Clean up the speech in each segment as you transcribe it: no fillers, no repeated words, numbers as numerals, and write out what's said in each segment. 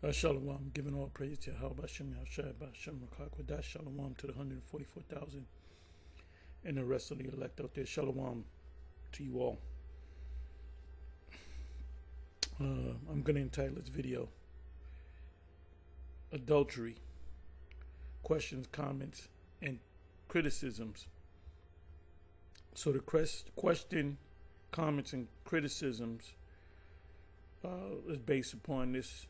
Shalom, giving all praise to Yahweh Bashem Yahshua Bashem Rakakwadash. Shalom to the 144,000 and the rest of the elect out there. Shalom to you all. I'm going to entitle this video Adultery, Questions, Comments, and Criticisms. So the question, comments, and criticisms is based upon this.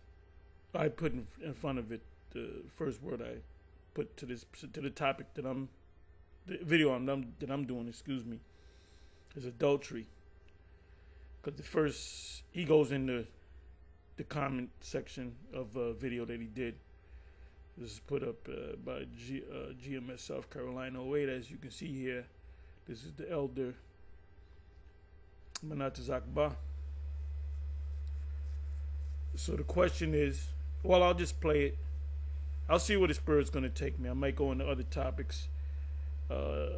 I put in front of it the first word I put to the topic that the video that I'm doing. Excuse me, is adultery. Because he goes into the comment section of a video that he did. This is put up by GMS South Carolina 08. As you can see here, this is the elder Manat Zakba. So the question is, well, I'll just play it. I'll see where the Spirit's going to take me. I might go into other topics.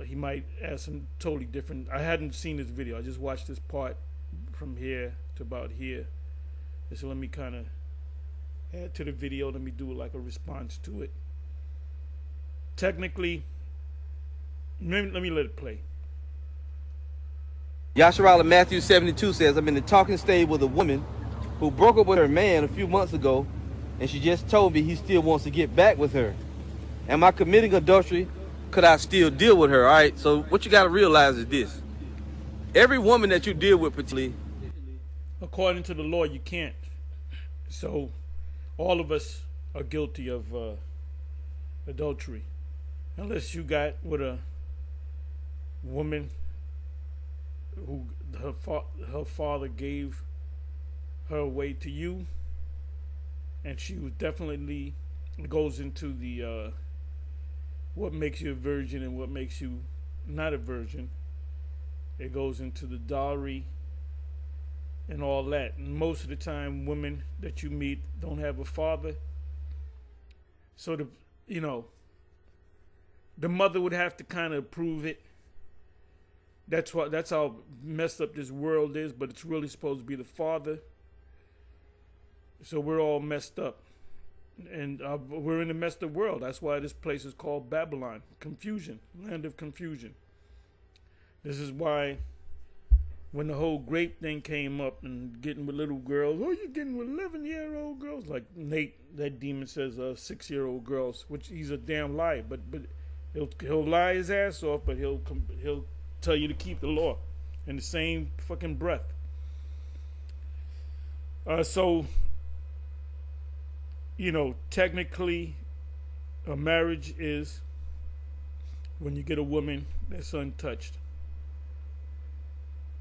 He might ask some totally different. I hadn't seen this video. I just watched this part from here to about here. So let me kind of add to the video. Let me do like a response to it. Technically, let me let it play. Yasharala Matthew 72 says, I'm in the talking stage with a woman who broke up with her man a few months ago, and she just told me he still wants to get back with her. Am I committing adultery? Could I still deal with her? All right, so what you got to realize is this. Every woman that you deal with, particularly, according to the law, you can't. So all of us are guilty of adultery. Unless you got with a woman who her father gave her away to you, and she was definitely goes into the what makes you a virgin and what makes you not a virgin. It goes into the dowry and all that. And most of the time, women that you meet don't have a father, so the mother would have to kind of prove it. That's how messed up this world is. But it's really supposed to be the father. So we're all messed up, and we're in a messed up world. That's why this place is called Babylon, confusion, land of confusion. This is why when the whole grape thing came up and getting with little girls, oh, you're getting with 11-year-old girls, like Nate, that demon says, 6-year-old girls, which he's a damn liar. But he'll lie his ass off, but he'll tell you to keep the law in the same fucking breath. So. Technically, a marriage is when you get a woman that's untouched.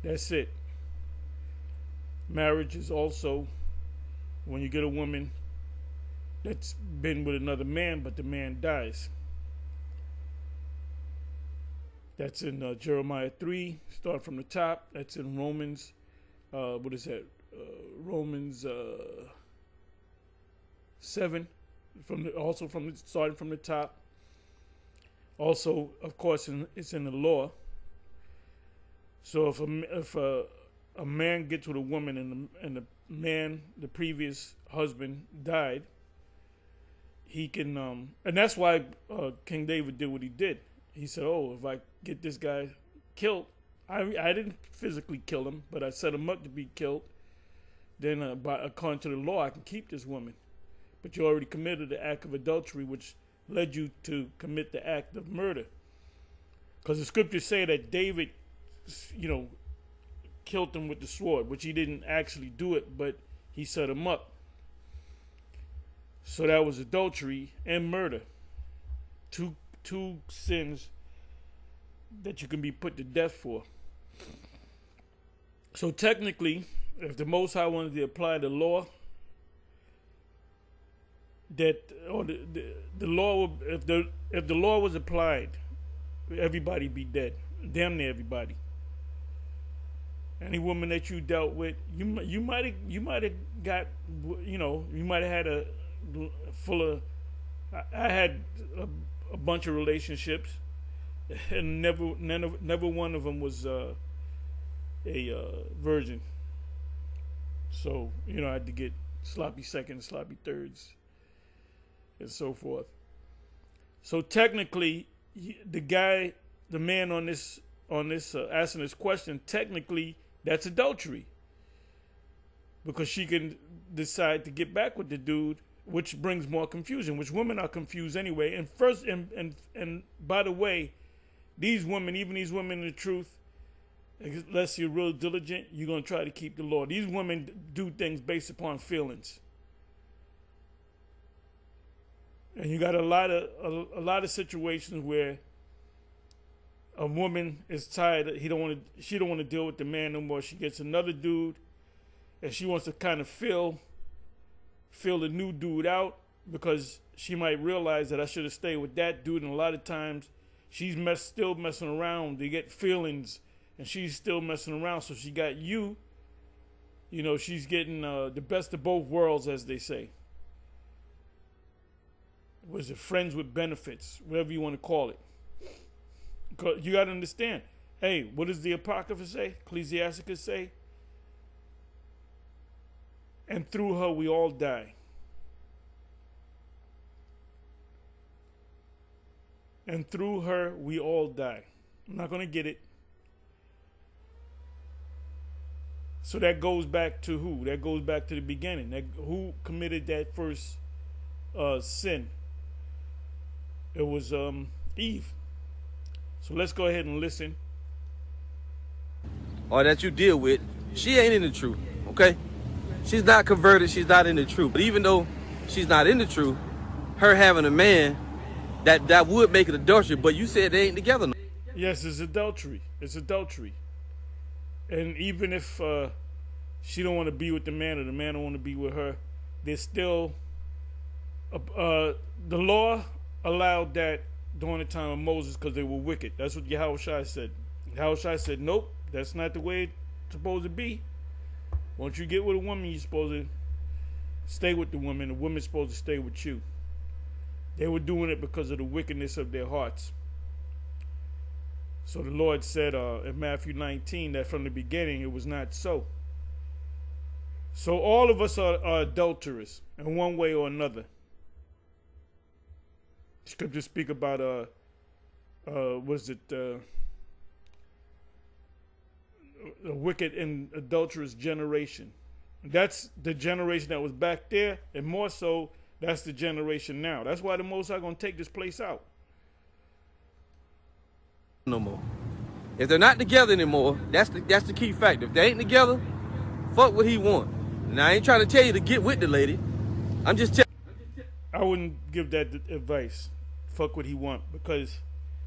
That's it. Marriage is also when you get a woman that's been with another man, but the man dies. That's in Jeremiah 3, start from the top. That's in Romans, what is that? Romans 7, starting from the top. Also, of course, it's in the law. So if a man gets with a woman and the previous husband died, he can and that's why King David did what he did. He said, "Oh, if I get this guy killed, I didn't physically kill him, but I set him up to be killed. Then, according to the law, I can keep this woman." But you already committed the act of adultery, which led you to commit the act of murder. Because the scriptures say that David, killed him with the sword, which he didn't actually do it, but he set him up. So that was adultery and murder. Two sins that you can be put to death for. So technically, if the Most High wanted to apply the law, the law, if the law was applied, everybody be dead, damn near everybody. Any woman that you dealt with, you might have got, you might have had I had a bunch of relationships, and never one of them was a virgin. So I had to get sloppy seconds, sloppy thirds, and so forth. So technically, the man on this asking this question, technically that's adultery, because she can decide to get back with the dude, which brings more confusion. Which women are confused anyway. And by the way, these women, even these women in the truth, unless you're real diligent, you're gonna try to keep the law. These women do things based upon feelings. And you got a lot of situations where a woman is tired. She don't want to deal with the man no more. She gets another dude, and she wants to kind of feel the new dude out, because she might realize that I should have stayed with that dude. And a lot of times, she's still messing around. They get feelings, and she's still messing around. So she got you. You know, she's getting the best of both worlds, as they say. Was it friends with benefits, whatever you want to call it? Because you got to understand. Hey, what does the Apocrypha say? Ecclesiasticus say? And through her we all die. And through her we all die. I'm not going to get it. So that goes back to who? That goes back to the beginning. Who committed that first sin? It was Eve. So let's go ahead and listen. Or that you deal with, she ain't in the truth, okay? She's not converted, she's not in the truth. But even though she's not in the truth, her having a man, that would make it adultery, but you said they ain't together no. Yes, it's adultery. It's adultery. And even if she don't want to be with the man, or the man don't want to be with her, there's still the law allowed that during the time of Moses because they were wicked. That's what Yahushua said. Yahushua said, nope, that's not the way it's supposed to be. Once you get with a woman, you're supposed to stay with the woman. The woman's supposed to stay with you. They were doing it because of the wickedness of their hearts. So the Lord said in Matthew 19 that from the beginning it was not so. So all of us are adulterers in one way or another. Scriptures speak about a wicked and adulterous generation. That's the generation that was back there, and more so, that's the generation now. That's why the Most High gonna take this place out. No more. If they're not together anymore, that's the key factor. If they ain't together, fuck what he want. And I ain't trying to tell you to get with the lady. I'm just telling. I wouldn't give that advice. Fuck what he want, because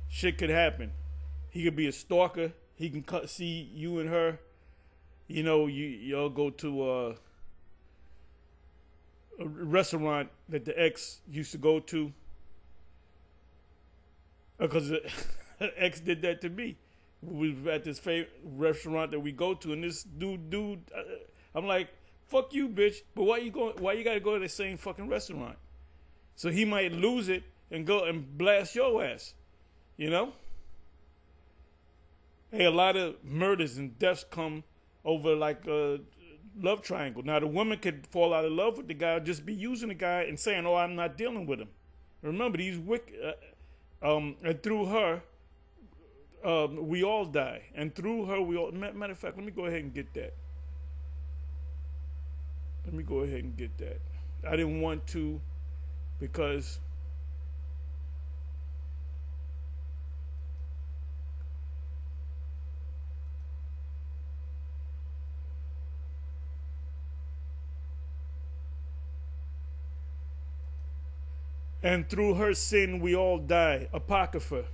shit could happen. He could be a stalker. He can see you and her. You know, y'all go to a restaurant that the ex used to go to, because the ex did that to me. We was at this favorite restaurant that we go to, and this dude, I'm like, fuck you, bitch. But why you gotta go to the same fucking restaurant? So he might lose it and go and blast your ass, you know? Hey, a lot of murders and deaths come over like a love triangle. Now, the woman could fall out of love with the guy, or just be using the guy and saying, oh, I'm not dealing with him. Remember, these wicked, and through her, we all die. And through her, we all, matter of fact, let me go ahead and get that. I didn't want to, because and through her sin we all die. Apocrypha.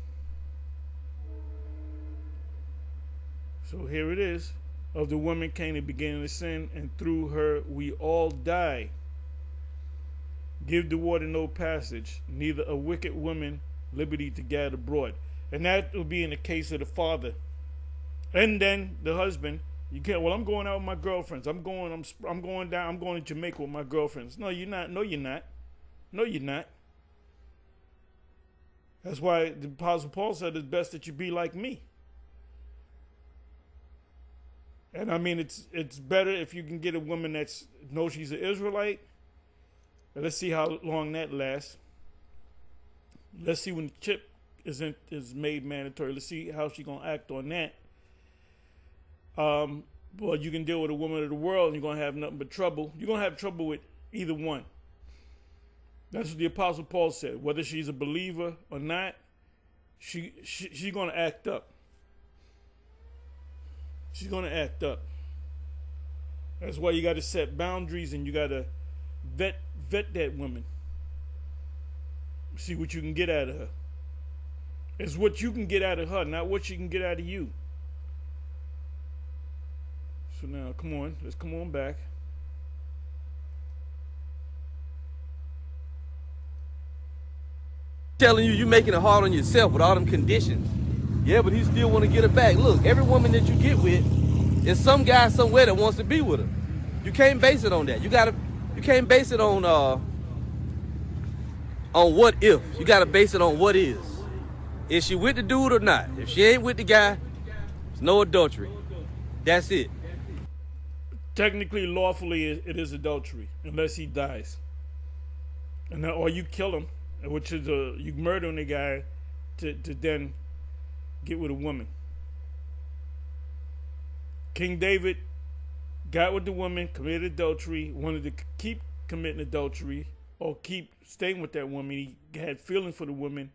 So here it is. Of the woman came the beginning of sin, and through her we all die. Give the water no passage, neither a wicked woman liberty to gather abroad. And that will be in the case of the father. And then the husband, you can't, well, I'm going out with my girlfriends. I'm going to Jamaica with my girlfriends. No, you're not. No, you're not. No, you're not. That's why the Apostle Paul said it's best that you be like me. And I mean, it's better if you can get a woman that's knows she's an Israelite. And let's see how long that lasts. Let's see when the chip is made mandatory. Let's see how she's gonna act on that. Well, you can deal with a woman of the world, and you're gonna have nothing but trouble. You're gonna have trouble with either one. That's what the Apostle Paul said. Whether she's a believer or not, she's gonna act up. She's gonna act up. That's why you got to set boundaries, and you got to vet that woman. See what you can get out of her. It's what you can get out of her, not what she can get out of you. So now, come on. Let's come on back. Telling you, you making it hard on yourself with all them conditions. Yeah, but he still want to get her back. Look, every woman that you get with is some guy somewhere that wants to be with her. You can't base it on that. You can't base it on what if. You gotta base it on what is. Is she with the dude or not? If she ain't with the guy, it's no adultery. That's it. Technically, lawfully, it is adultery unless he dies, or you kill him, which is you murdering the guy to then get with a woman. King David got with the woman, committed adultery, wanted to keep committing adultery or keep staying with that woman. He had feelings for the woman,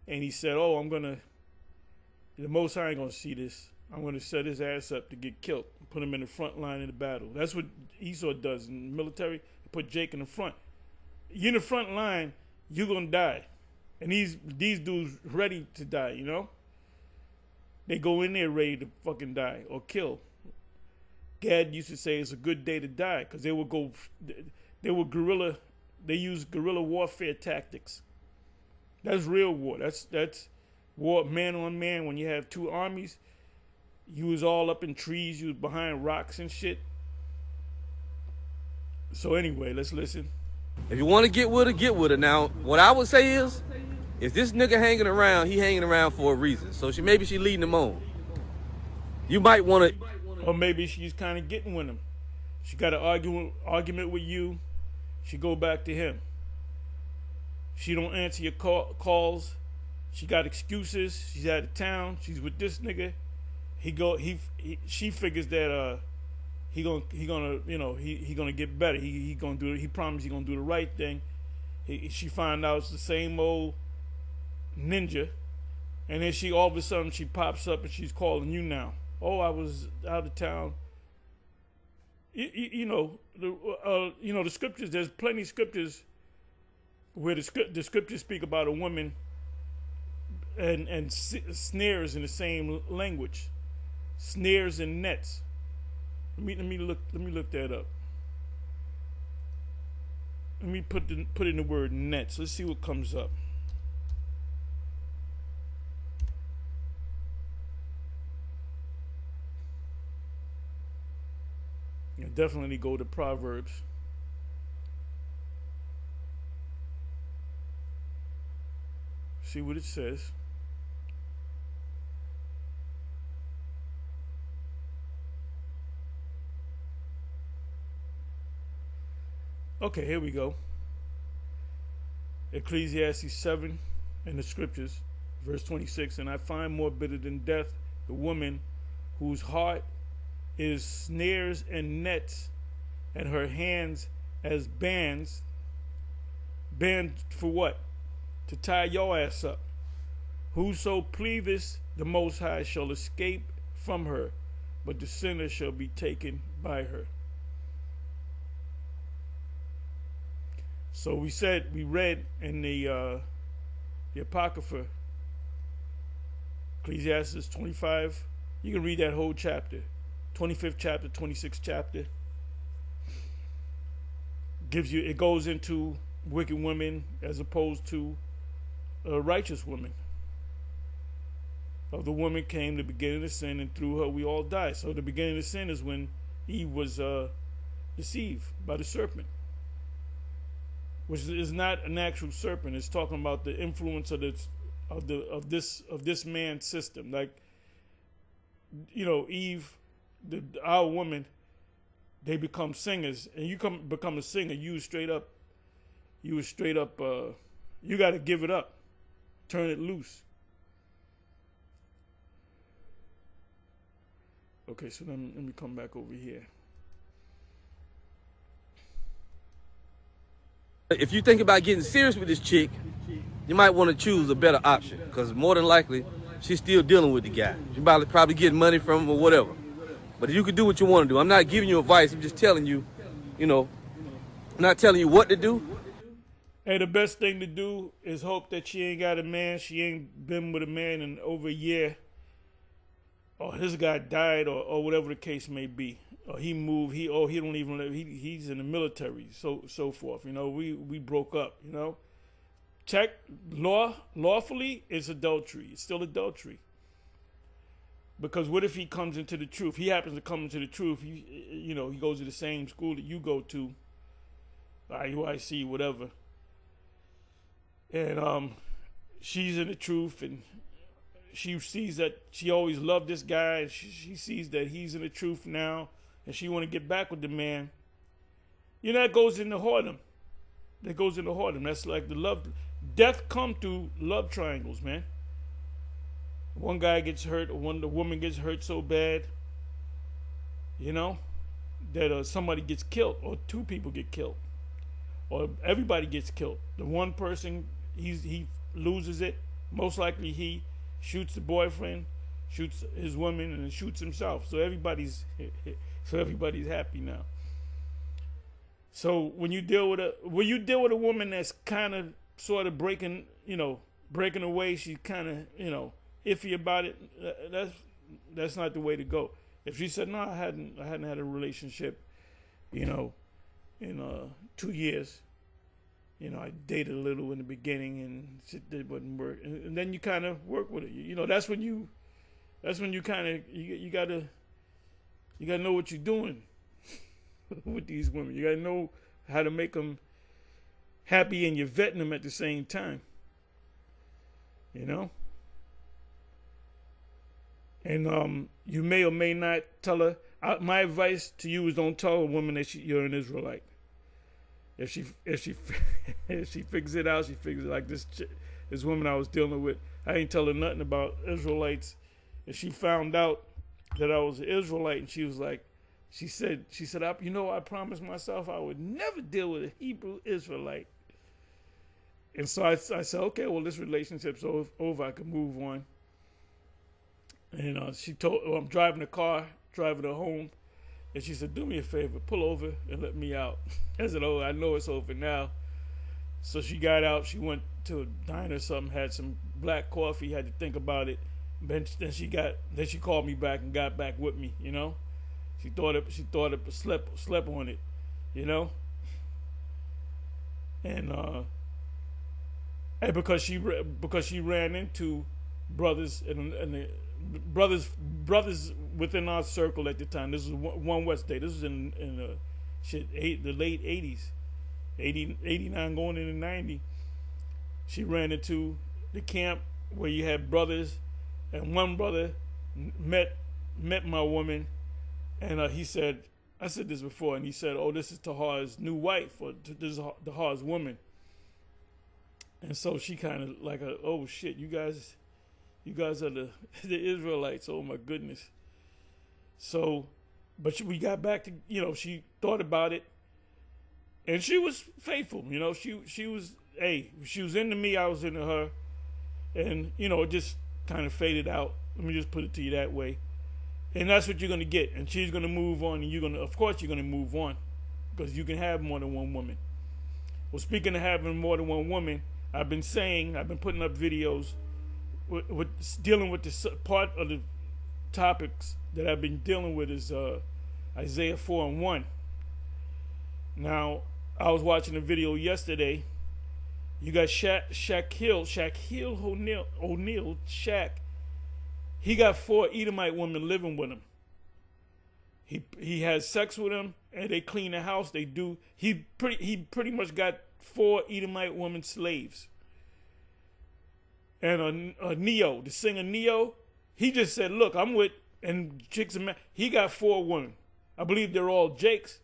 and he said, the Most High ain't going to see this. I'm going to set his ass up to get killed, put him in the front line of the battle. That's what Esau does in the military. Put Jake in the front. You're in the front line, you're going to die. And these dudes ready to die, you know? They go in there ready to fucking die or kill. Gad used to say it's a good day to die because they use guerrilla warfare tactics. That's real war. That's war man on man. When you have two armies, you was all up in trees, you was behind rocks and shit. So anyway, let's listen. If you want to get with her, get with her. Now, what I would say is, if this nigga hanging around, he hanging around for a reason. So maybe she leading him on. You might want to... Or maybe she's kind of getting with him. She got an argument with you. She go back to him. She don't answer your calls. She got excuses. She's out of town. She's with this nigga. She figures that he gonna get better. He promised he gonna do the right thing. She find out it's the same old ninja, and then all of a sudden she pops up and she's calling you now. Oh, I was out of town. The scriptures. There's plenty of scriptures where the scriptures speak about a woman and snares in the same language, snares and nets. Let me look that up. Let me put in the word nets. Let's see what comes up. Definitely go to Proverbs. See what it says. Okay, here we go. Ecclesiastes 7 in the scriptures, verse 26. And I find more bitter than death the woman whose heart is snares and nets, and her hands as bands. Bands for what? To tie your ass up. Whoso pleaseth the Most High shall escape from her, but the sinner shall be taken by her. So we read in the Apocrypha, Ecclesiastes 25. You can read that whole chapter. 25th chapter, 26th chapter. It goes into wicked women as opposed to righteous women. Of the woman came the beginning of sin, and through her we all die. So the beginning of sin is when Eve was deceived by the serpent, which is not an actual serpent. It's talking about the influence of this man's system. Like, Eve our women, they become singers, and you become a singer, you got to give it up, turn it loose. Okay, so let me come back over here. If you think about getting serious with this chick, you might want to choose a better option, because more than likely, she's still dealing with the guy. She probably getting money from him or whatever. But you can do what you want to do. I'm not giving you advice. I'm just telling you, I'm not telling you what to do. Hey, the best thing to do is hope that she ain't got a man. She ain't been with a man in over a year. Or his guy died, or whatever the case may be. Or he moved, he don't even live, he's in the military, so forth. We broke up, Check lawfully, it's adultery. It's still adultery. Because what if he comes into the truth? He happens to come into the truth. He goes to the same school that you go to, IUIC, whatever. And she's in the truth, and she sees that she always loved this guy, and she sees that he's in the truth now, and she want to get back with the man. That goes into whoredom. That's like the love. Death come through love triangles, man. One guy gets hurt, or the woman gets hurt so bad, that somebody gets killed, or two people get killed, or everybody gets killed. The one person, he loses it. Most likely he shoots the boyfriend, shoots his woman, and then shoots himself. So everybody's happy now. So when you deal with a woman that's kind of sort of breaking away, she's kind of iffy about it. That's not the way to go. If she said no, I hadn't had a relationship, in 2 years. I dated a little in the beginning, and shit that wouldn't work. And then you kind of work with it. That's when you kind of you gotta know what you're doing with these women. You gotta know how to make them happy, and you're vetting them at the same time. And you may or may not tell her. My advice to you is don't tell a woman that you're an Israelite. If she figures it out, she figures it like this woman I was dealing with. I ain't tell her nothing about Israelites, and she found out that I was an Israelite, and she was like, she said, I promised myself I would never deal with a Hebrew Israelite. And so I said, okay, well, this relationship's over. I can move on. And she told, I'm driving the car, driving her home. And she said, do me a favor, pull over and let me out. I said, oh, I know it's over now. So she got out. She went to a diner or something, had some black coffee, had to think about it. Then she called me back and got back with me, She thought it slept on it, And because she ran into brothers and the brothers within our circle at the time. This was One West Day. This was in the late 80s, 89 going into 90. She ran into the camp where you had brothers, and one brother met my woman, and he said, I said this before, and he said, oh, this is Tahar's new wife, or this is Tahar's woman. And so she kind of like, oh shit, you guys are the Israelites. Oh my goodness. So, but we got back to, she thought about it, and she was faithful. She was into me, I was into her, and it just kind of faded out. Let me just put it to you that way. And that's what you're gonna get. And she's gonna move on, and of course you're gonna move on, because you can have more than one woman. Well, speaking of having more than one woman, I've been putting up videos with dealing with this part of the topics that I've been dealing with is Isaiah 4:1. Now, I was watching a video yesterday. You got Shaquille O'Neal, Shaq. He got 4 Edomite women living with him. He has sex with them, and they clean the house. They do. He pretty much got 4 Edomite women slaves. And Neo, the singer Neo, he just said, look, I'm with and chicks and men. He got 4 women. I believe they're all Jakes.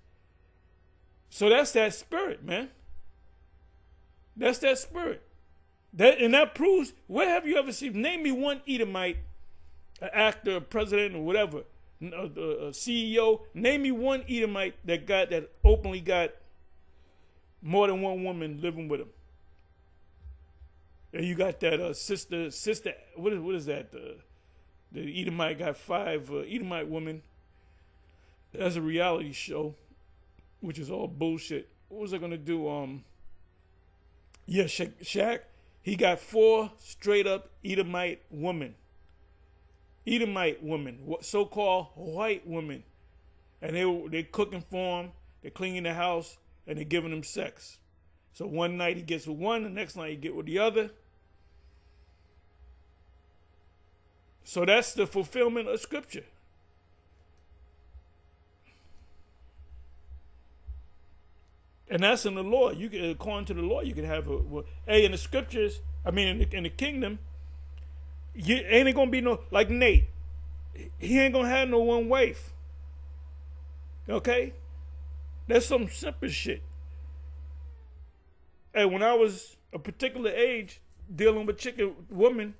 So that's that spirit, man. That's that spirit. That proves, where have you ever seen, name me one Edomite, an actor, a president, or whatever, a CEO, name me one Edomite that openly got more than one woman living with him. And you got that sister, what is that? The Edomite got 5 Edomite women. That's a reality show, which is all bullshit. What was I gonna do? Yeah, Shaq. He got 4 straight up Edomite women. Edomite women, so-called white women, and they cooking for him. They're cleaning the house and they're giving him sex. So one night he gets with one, the next night he get with the other. So that's the fulfillment of Scripture. And that's in the law. You can, according to the law, you can have in the Scriptures. I mean, in the kingdom, ain't gonna be no, like Nate. He ain't gonna have no one wife. Okay, that's some simple shit. Hey, when I was a particular age, dealing with women,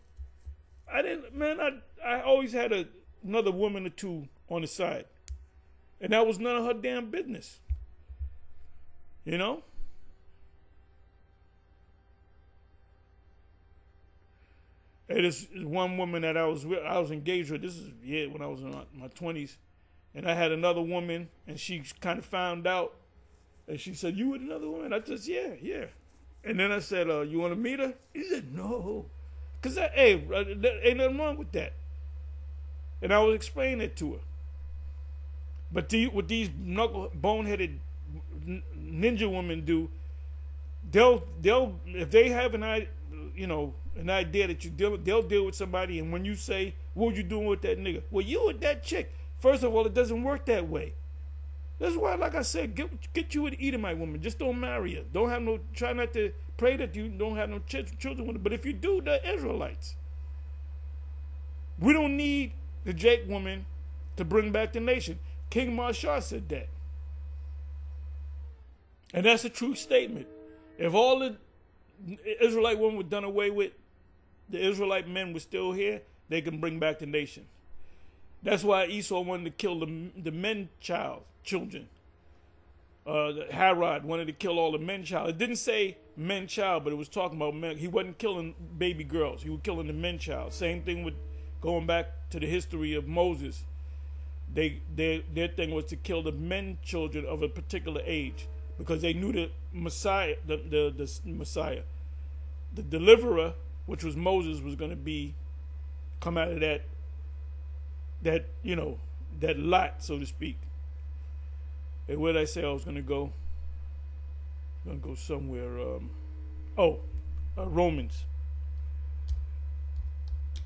I always had another woman or 2 on the side, and that was none of her damn business. You know? It is one woman that I was engaged with. This is when I was in my 20s, and I had another woman, and she kind of found out, and she said, "You with another woman?" I just yeah. And then I said, "You want to meet her?" He said, "No," because there ain't nothing wrong with that. And I was explaining it to her. But what these boneheaded ninja women do, they'll if they have an idea that they'll deal with somebody, and when you say, "What were you doing with that nigga?" "Well, you with that chick." First of all, it doesn't work that way. That's why, like I said, get you an Edomite woman. Just don't marry her. Try not to pray that you don't have no children with her. But if you do, the Israelites. We don't need the Jake woman to bring back the nation. King Marshall said that. And that's a true statement. If all the Israelite women were done away with, the Israelite men were still here, they can bring back the nation. That's why Esau wanted to kill the men children. Herod wanted to kill all the men child. It didn't say men child, but it was talking about men. He wasn't killing baby girls. He was killing the men child. Same thing with going back to the history of Moses. Their thing was to kill the men children of a particular age, because they knew the Messiah, the Messiah, the deliverer, which was Moses, was going to come out of that lot, so to speak. And where did I say I was going to go? I'm going to go somewhere. Romans.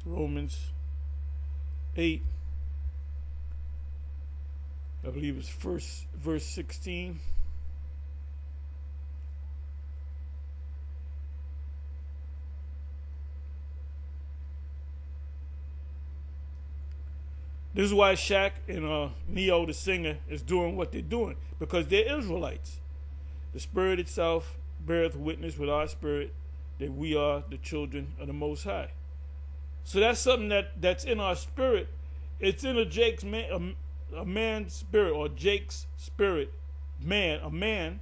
Romans 8. I believe it's verse 16. This is why Shaq and Neo, the singer, is doing what they're doing, because they're Israelites. The Spirit itself beareth witness with our spirit that we are the children of the Most High. So that's something that's in our spirit. It's in a man's spirit, or Jake's spirit, a man,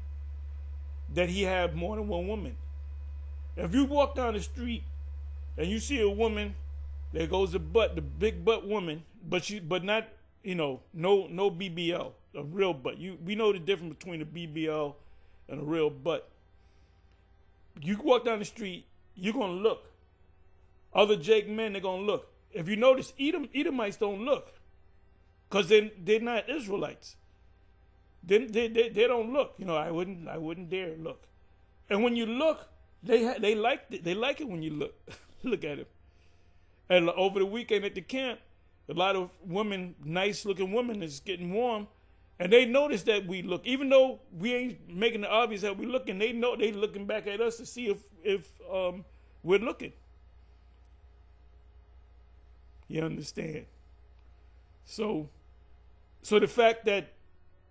that he have more than one woman. If you walk down the street and you see a woman, there goes the big butt woman, but not, no BBL, a real butt. We know the difference between a BBL and a real butt. You walk down the street, you're gonna look. Other Jake men, they're gonna look. If you notice, Edomites don't look, because they're not Israelites. They don't look. I wouldn't dare look. And when you look, they like it. They like it when you look. Look at it. And over the weekend at the camp, a lot of women, nice-looking women, is getting warm, and they notice that we look. Even though we ain't making it obvious that we're looking, they know they looking back at us to see if we're looking. You understand? So the fact that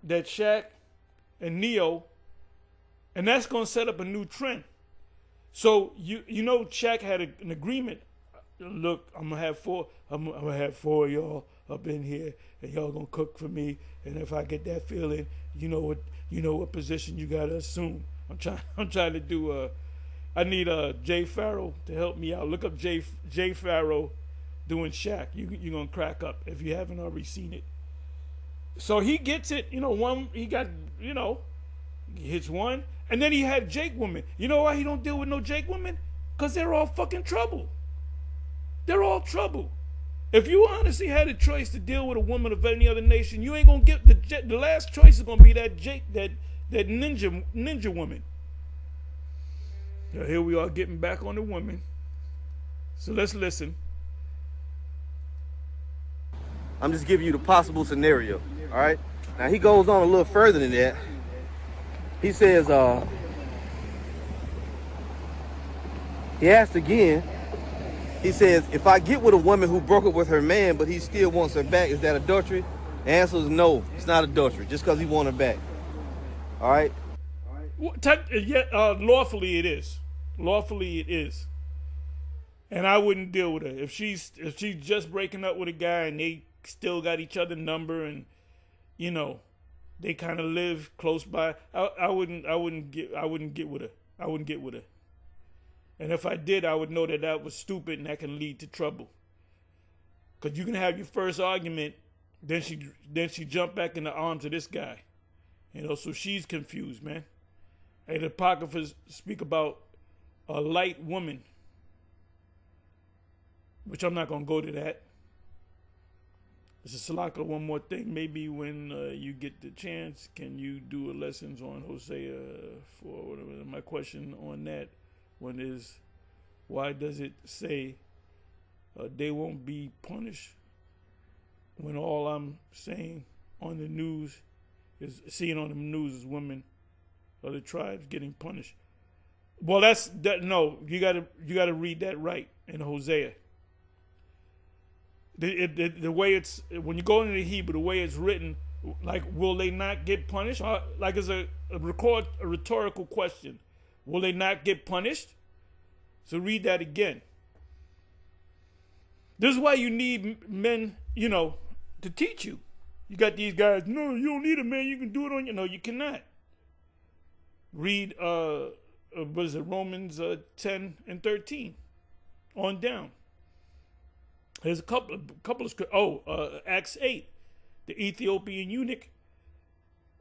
Shaq and Neo, and that's going to set up a new trend. So you know Shaq had an agreement. Look, I'm gonna have four of y'all up in here, and y'all gonna cook for me. And if I get that feeling, you know what position you gotta assume. I'm trying to do. I need Jay Farrow to help me out. Look up Jay Farrow doing Shaq. You're gonna crack up if you haven't already seen it. So he gets it. He got he hits one, and then he had Jake women. You know why he don't deal with no Jake women? Because they're all fucking trouble. They're all trouble. If you honestly had a choice to deal with a woman of any other nation, you ain't gonna get the last choice is gonna be that ninja woman. Now here we are getting back on the women. So let's listen. I'm just giving you the possible scenario. All right. Now he goes on a little further than that. He says, he asked again. He says, if I get with a woman who broke up with her man, but he still wants her back, is that adultery? The answer is no, it's not adultery, just because he wants her back. All right? Lawfully it is. Lawfully it is. And I wouldn't deal with her. If she's just breaking up with a guy and they still got each other's number and, they kind of live close by, I wouldn't get with her. I wouldn't get with her. And if I did, I would know that was stupid and that can lead to trouble. Because you can have your first argument, then she jumped back in the arms of this guy. So she's confused, man. And the Apocryphas speak about a light woman, which I'm not going to go to that. This is Salaka, one more thing. Maybe when you get the chance, can you do a lessons on Hosea for whatever? My question on that one is, why does it say they won't be punished when all I'm saying on the news is seeing on the news is women of the tribes getting punished? Well, no, you gotta read that right in Hosea. The way it's, when you go into the Hebrew, the way it's written, like, will they not get punished? Like, it's a rhetorical question. Will they not get punished? So read that again. This is why you need men, to teach you. You got these guys, no, you don't need a man, you can do it on your, no, you cannot. Read, what is it, Romans 10 and 13 on down. There's a couple of, Acts 8, the Ethiopian eunuch.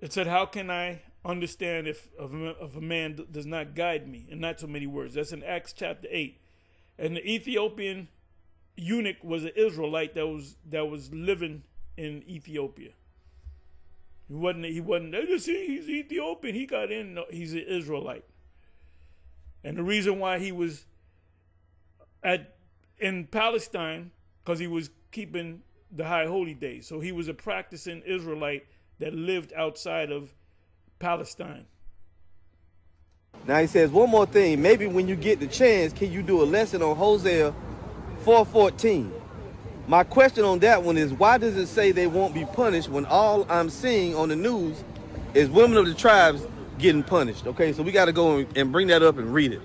It said, how can I understand if a man does not guide me? In not so many words. That's in Acts chapter 8. And the Ethiopian eunuch was an Israelite that was living in Ethiopia. He wasn't, they just see he's Ethiopian. He got in, no, he's an Israelite. And the reason why he was in Palestine, because he was keeping the high holy days. So he was a practicing Israelite that lived outside of Palestine. Now he says one more thing. Maybe when you get the chance, can you do a lesson on Hosea 4:14? My question on that one is, why does it say they won't be punished when all I'm seeing on the news is women of the tribes getting punished? Okay, so we got to go and bring that up and read it.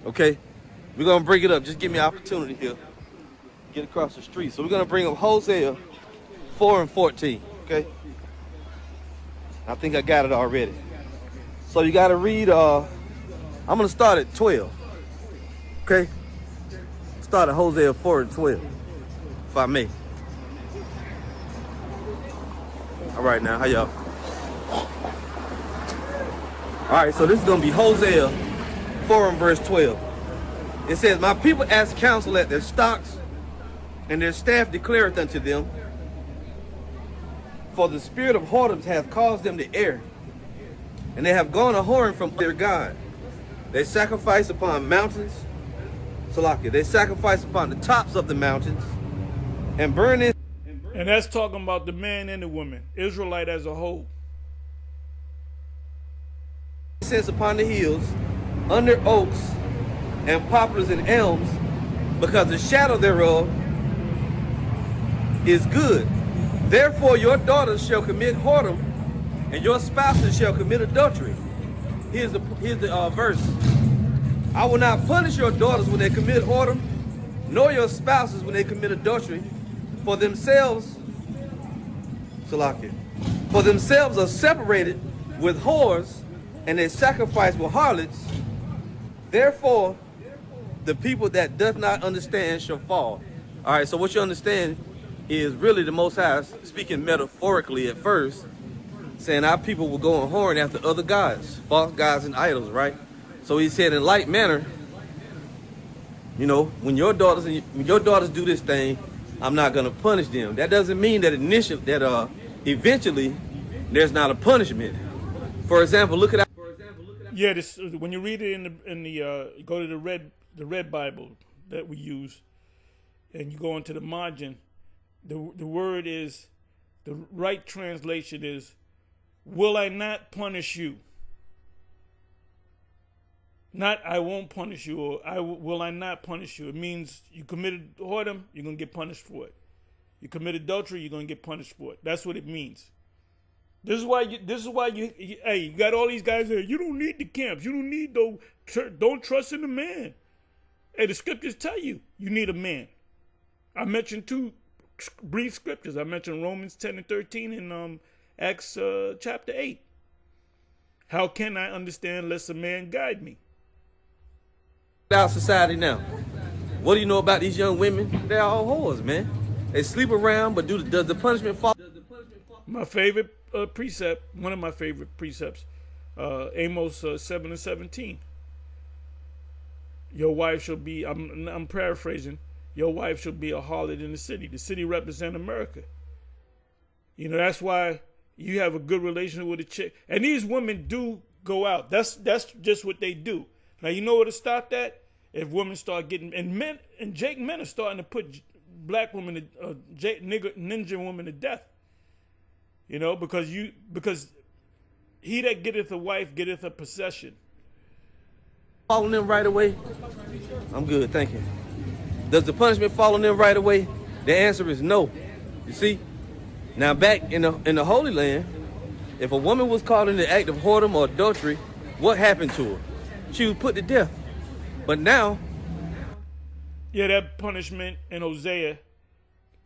Okay, we're going to bring it up. Just give me an opportunity here. Get across the street. So we're going to bring up Hosea 4:14. Okay, I think I got it already. So you got to read, I'm going to start at 12. Okay, start at Hosea 4:12, if I may. All right, now, how y'all? All right, so this is going to be Hosea 4 and verse 12. It says, my people ask counsel at their stocks, and their staff declareth unto them, for the spirit of whoredoms hath caused them to err, and they have gone a whoring from their God. They sacrifice upon mountains, Salakia, they sacrifice upon the tops of the mountains, and burn it. And that's talking about the man and the woman, Israelite as a whole. Incense upon the hills, under oaks, and poplars and elms, because the shadow thereof is good. Therefore your daughters shall commit whoredom, and your spouses shall commit adultery. Here's the verse. I will not punish your daughters when they commit whoredom, nor your spouses when they commit adultery. For themselves, Salakia, for themselves are separated with whores, and they sacrifice with harlots. Therefore, the people that does not understand shall fall. All right, so what you understand is really the Most High speaking metaphorically at first, saying our people will go and whoring after other gods, false gods and idols, right? So he said in like manner, you know, when your daughters do this thing, I'm not gonna punish them. That doesn't mean that eventually there's not a punishment. For example, look at Yeah, this when you read it in the go to the red Bible that we use, and you go into the margin, the word is, the right translation is, will I not punish you? Not I won't punish you, or will I not punish you? It means you committed whoredom, you're gonna get punished for it. You commit adultery, you're gonna get punished for it. That's what it means. This is why you got all these guys there. You don't need the camps. You don't need don't trust in the man. Hey, the scriptures tell you need a man. I mentioned two brief scriptures. I mentioned Romans 10 and 13 and Acts chapter 8. How can I understand lest a man guide me? our society now. What do you know about these young women? They're all whores, man. They sleep around, but does the punishment fall? My favorite precept, one of my favorite precepts, Amos 7 and 17. Your wife shall be, I'm paraphrasing, your wife shall be a harlot in the city. The city represents America. You know, that's why you have a good relationship with a chick. And these women do go out. That's just what they do. Now, you know what to stop that? If women start getting, and men are starting to put black women, ninja women to death. You know, because he that getteth a wife getteth a possession. Fall on them right away? I'm good, thank you. Does the punishment fall on them right away? The answer is no. You see? Now back in the Holy Land, if a woman was caught in the act of whoredom or adultery, what happened to her? She was put to death. But now, yeah, that punishment in Hosea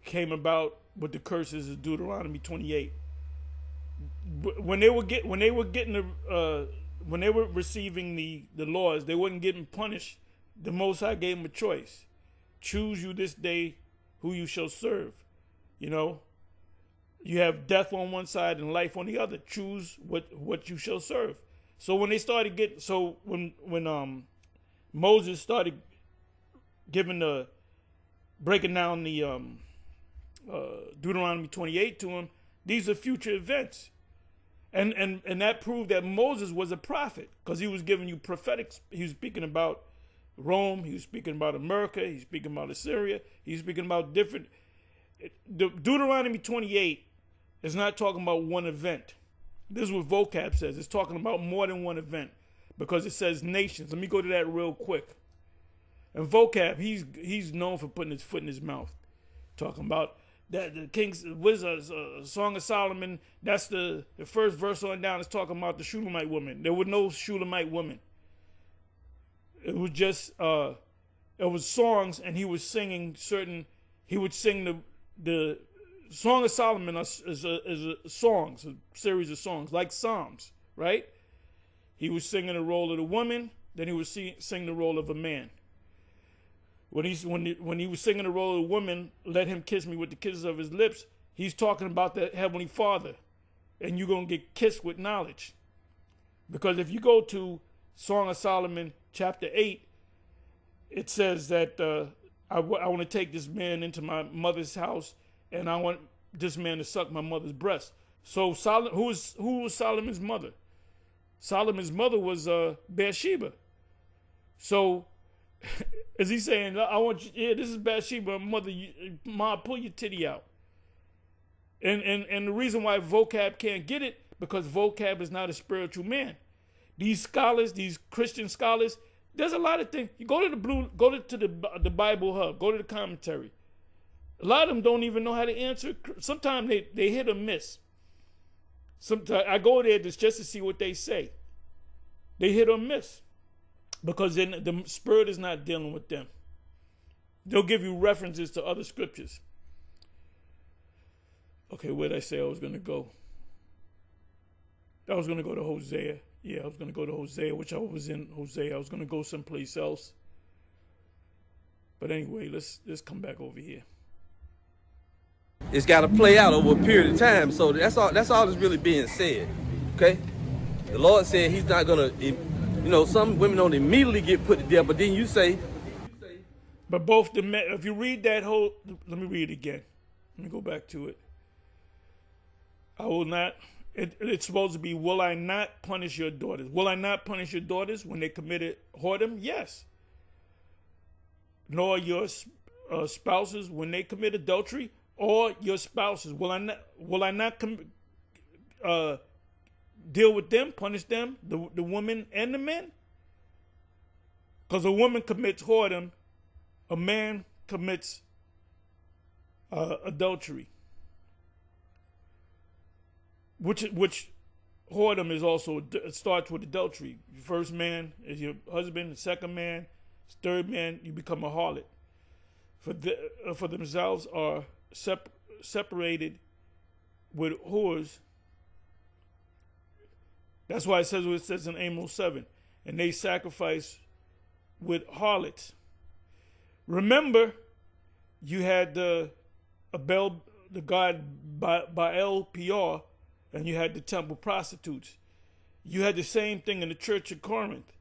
came about with the curses of Deuteronomy 28. When they were receiving the laws, they wasn't getting punished. The Most High gave them a choice. Choose you this day who you shall serve. You know, you have death on one side and life on the other. Choose what you shall serve. So when they started when Moses started breaking down the Deuteronomy 28 to him, these are future events. And that proved that Moses was a prophet, because he was giving you prophetic. He was speaking about Rome. He was speaking about America. He was speaking about Assyria. He was speaking about different. Deuteronomy 28 is not talking about one event. This is what vocab says. It's talking about more than one event, because it says nations. Let me go to that real quick. And vocab, he's known for putting his foot in his mouth, talking about that the King's Wizards, Song of Solomon. That's the first verse on down. Is talking about the Shulamite woman. There were no Shulamite women. It was just it was songs, and he was singing certain. He would sing the Song of Solomon is a songs, a series of songs like Psalms, right? He was singing the role of the woman, then he would sing the role of a man. When he was singing the role of the woman, let him kiss me with the kisses of his lips, he's talking about the Heavenly Father, and you're going to get kissed with knowledge. Because if you go to Song of Solomon chapter 8, it says that I want to take this man into my mother's house, and I want this man to suck my mother's breast. So who was Solomon's mother? Solomon's mother was Bathsheba. So is he saying, I want you, yeah, this is Bathsheba, mother, Ma, pull your titty out. And the reason why vocab can't get it, because vocab is not a spiritual man. These scholars, these Christian scholars, there's a lot of things. You go to the Bible Hub, go to the commentary. A lot of them don't even know how to answer. Sometimes they hit or miss. Sometimes I go there just to see what they say. They hit or miss because then the Spirit is not dealing with them. They'll give you references to other scriptures. Okay, where did I say I was going to go? I was going to go to Hosea. Yeah, I was going to go to Hosea, which I was in Hosea. I was going to go someplace else. But anyway, let's come back over here. It's got to play out over a period of time. So that's all that's really being said. Okay? The Lord said he's not going to, some women don't immediately get put to death, but then you say. But both the men, if you read that whole, let me read it again. Let me go back to it. I will not, it's supposed to be, will I not punish your daughters? Will I not punish your daughters when they committed whoredom? Yes. Nor your spouses when they commit adultery, or your spouses. Will I not deal with them, punish them, the women and the men? Because a woman commits whoredom, a man commits adultery. Which whoredom is also, it starts with adultery. Your first man is your husband, the second man, third man, you become a harlot. For themselves are separated with whores. That's why it says what it says in Amos 7. And they sacrifice with harlots. Remember, you had the god Baal Peor, and you had the temple prostitutes. You had the same thing in the church of Corinth,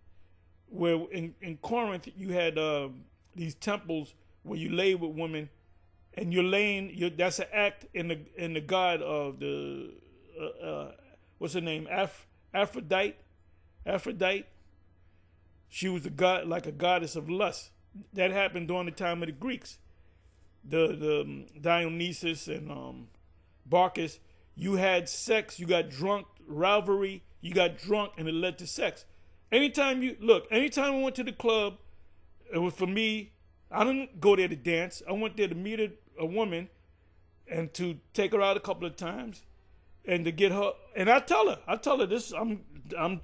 where in Corinth you had these temples where you lay with women, and that's an act in the god of the what's her name, Aphrodite. She was a god, like a goddess of lust. That happened during the time of the Greeks. The Dionysus and Bacchus. You had sex, you got drunk, rivalry, you got drunk, and it led to sex. Anytime I went to the club, it was for me, I didn't go there to dance. I went there to meet a woman and to take her out a couple of times and to get her. And I tell her this, I'm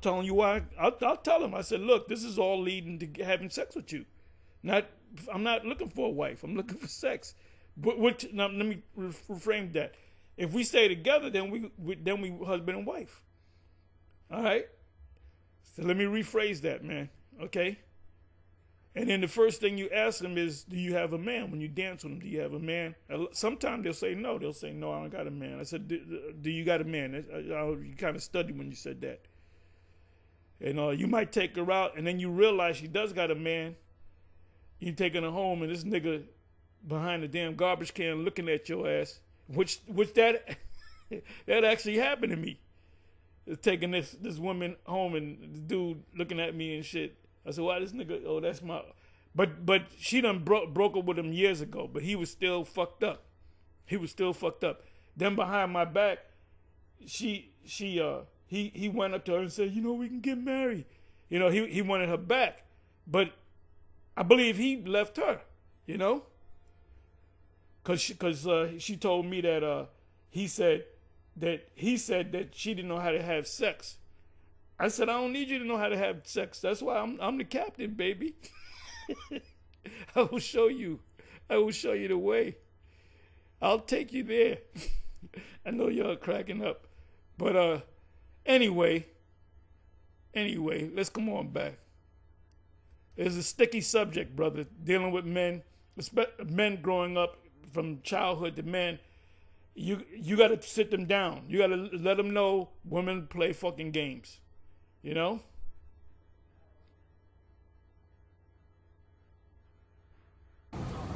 telling you why. I'll tell him. I said, look, this is all leading to having sex with you. I'm not looking for a wife. I'm looking for sex. But now, let me reframe that. If we stay together, then we husband and wife. All right. So let me rephrase that, man. Okay. And then the first thing you ask them is, do you have a man? When you dance with them, do you have a man? Sometimes they'll say no. They'll say, no, I don't got a man. I said, do you got a man? You kind of studied when you said that. And you might take her out, and then you realize she does got a man. You taking her home, and this nigga behind the damn garbage can looking at your ass. Which that actually happened to me. Taking this woman home and the dude looking at me and shit. I said, why this nigga? Oh, that's my. But she done broke up with him years ago. But he was still fucked up. Then behind my back, he went up to her and said, we can get married. He wanted her back, but I believe he left her. Because she told me that he said that she didn't know how to have sex. I said, I don't need you to know how to have sex. That's why I'm the captain, baby. I will show you the way. I'll take you there. I know y'all cracking up. But anyway, let's come on back. It's a sticky subject, brother, dealing with men growing up from childhood to men. You got to sit them down. You got to let them know women play fucking games.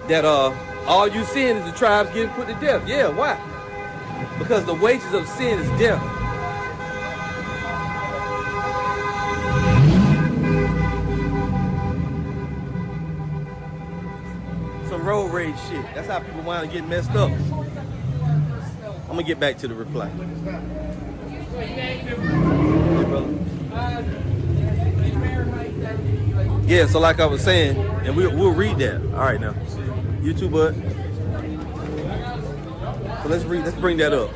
That all you seeing is the tribes getting put to death. Yeah, why? Because the wages of sin is death. Some road rage shit. That's how people wind up getting messed up. I'm gonna get back to the reply. Yeah, so like I was saying, and we'll read that. All right now. You too, bud. So let's bring that up.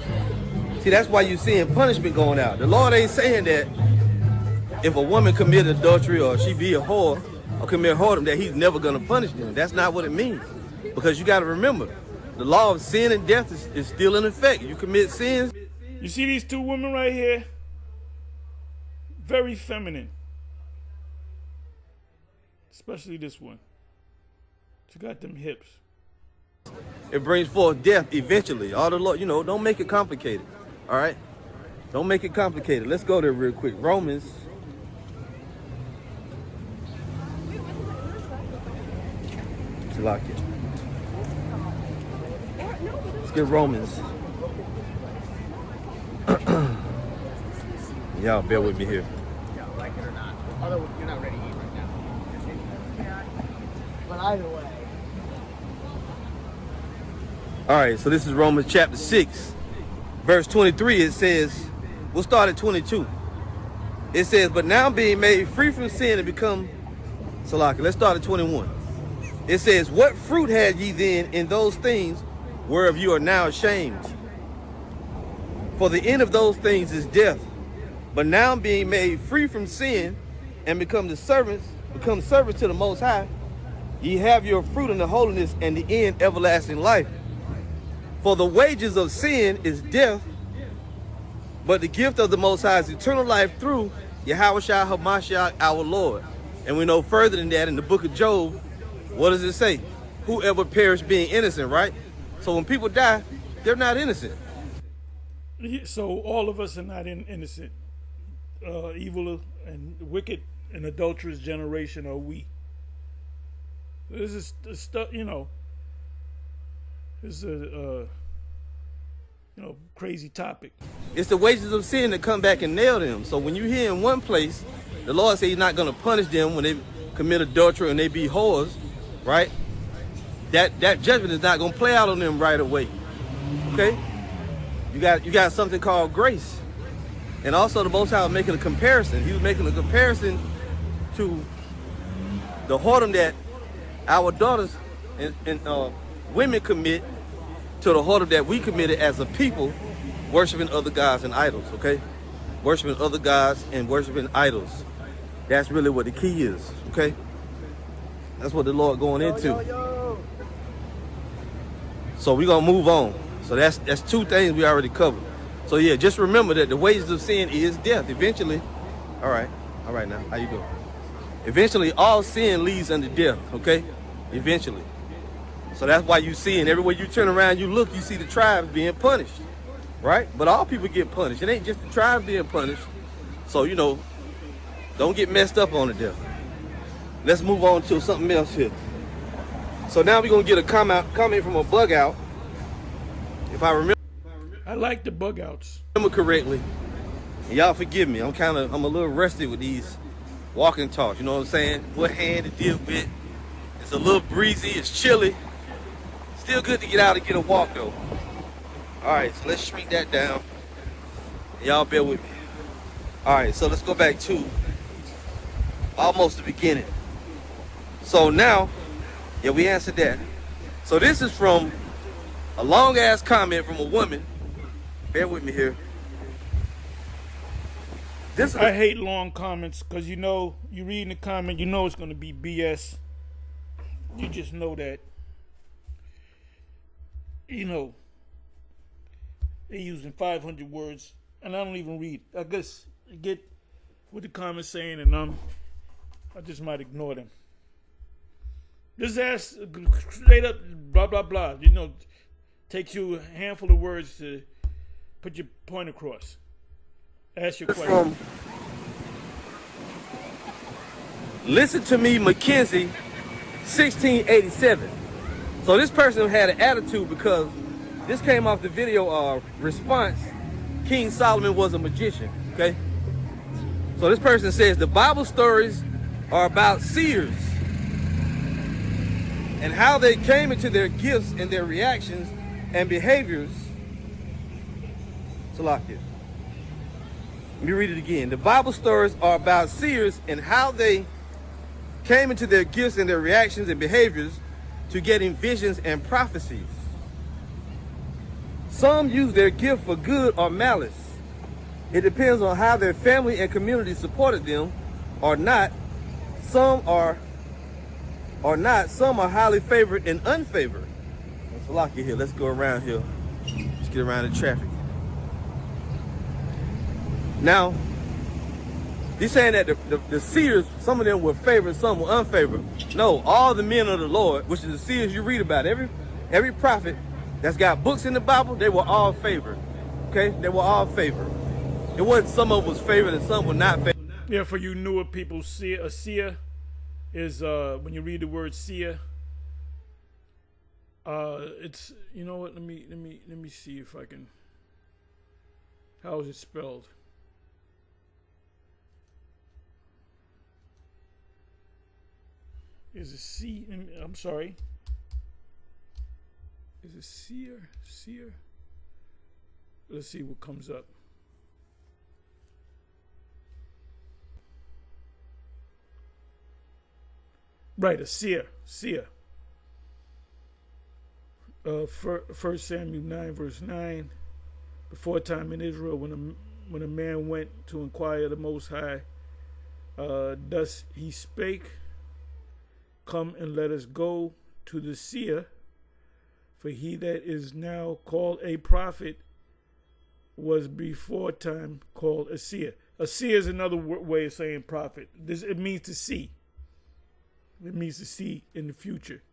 See, that's why you're seeing punishment going out. The Lord ain't saying that if a woman committed adultery or she be a whore or commit whoredom, that he's never going to punish them. That's not what it means. Because you got to remember, the law of sin and death is still in effect. You commit sins. You see these two women right here? Very feminine. Especially this one. She got them hips. It brings forth death eventually. All the Lord, don't make it complicated. All right? Don't make it complicated. Let's go there real quick. Romans. Let's get Romans. Y'all bear with me here. Yeah, like it or not. Although you're not ready to eat right now. But either way. All right, so this is Romans chapter 6, verse 23. It says, we'll start at 22. It says, but now being made free from sin and become Salaki. Let's start at 21. It says, what fruit had ye then in those things whereof you are now ashamed? For the end of those things is death. But now being made free from sin and become servants to the Most High, ye have your fruit in the holiness and the end everlasting life. For the wages of sin is death, but the gift of the Most High is eternal life through Yahushua HaMashiach our Lord. And we know further than that in the book of Job, what does it say? Whoever perished being innocent, right? So when people die, they're not innocent. So all of us are not innocent. Evil and wicked and adulterous generation are we. This is stuff, It's a crazy topic. It's the wages of sin that come back and nail them. So when you hear in one place, the Lord says he's not going to punish them when they commit adultery and they be whores, right? That judgment is not going to play out on them right away. Okay? You got something called grace. And also the Most High was making a comparison. He was making a comparison to the whoredom that our daughters and women commit to the whoredom that we committed as a people, worshiping other gods and idols, okay? Worshiping other gods and worshiping idols. That's really what the key is, okay? That's what the Lord going into. So we're going to move on. So that's two things we already covered. So yeah, just remember that the wages of sin is death. Eventually, all right now, how you doing? Eventually, all sin leads unto death, okay? Eventually. So that's why you see, and everywhere you turn around, you look, you see the tribes being punished, right? But all people get punished. It ain't just the tribes being punished. So, don't get messed up on the death. Let's move on to something else here. So now we're going to get a comment from a bug out. If I remember. I like the bug outs. Remember correctly. And y'all forgive me. I'm a little rusty with these walking talks. You know what I'm saying? What hand to deal with. It's a little breezy. It's chilly. Still good to get out and get a walk though. All right, so let's shrink that down. Y'all bear with me. All right, so let's go back to almost the beginning. So now, yeah, we answered that. So this is from a long ass comment from a woman. Bear with me here. I hate long comments because you read in the comment, it's going to be BS. You just know that. They're using 500 words, and I don't even read. I guess I get what the comments saying, and I just might ignore them. Just ask straight up, blah blah blah. Takes you a handful of words to put your point across. Ask your question. Listen to me, Mackenzie, 1687. So this person had an attitude because this came off the video response. King Solomon was a magician, okay? So this person says the Bible stories are about seers and how they came into their gifts and their reactions and behaviors. Salakia. Let me read it again. The Bible stories are about seers and how they came into their gifts and their reactions and behaviors to getting visions and prophecies. Some use their gift for good or malice. It depends on how their family and community supported them or not. Some are not. Some are highly favored and unfavored. Let's lock it here. Let's go around here. Let's get around the traffic. Now, he's saying that the seers, some of them were favored, some were unfavored. No, all the men of the Lord, which is the seers you read about, every prophet that's got books in the Bible, they were all favored. Okay? They were all favored. It wasn't some of them was favored and some were not favored. Yeah, for you newer people, a seer is when you read the word seer, it's, you know what, let me see if I can, how is it spelled? Is it C? I'm sorry. Is it seer? Seer? Let's see what comes up. Right, a seer. Seer. 1 Samuel 9, verse 9. Before a time in Israel, when a man went to inquire of the Most High, thus he spake, come and let us go to the seer, for he that is now called a prophet was before time called a seer. A seer is another way of saying prophet. It means to see. It means to see in the future.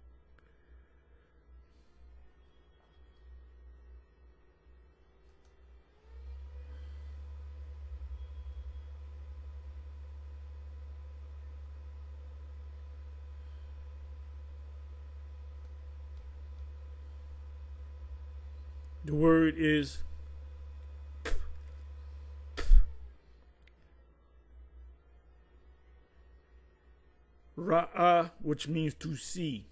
The word is Ra'ah, which means to see.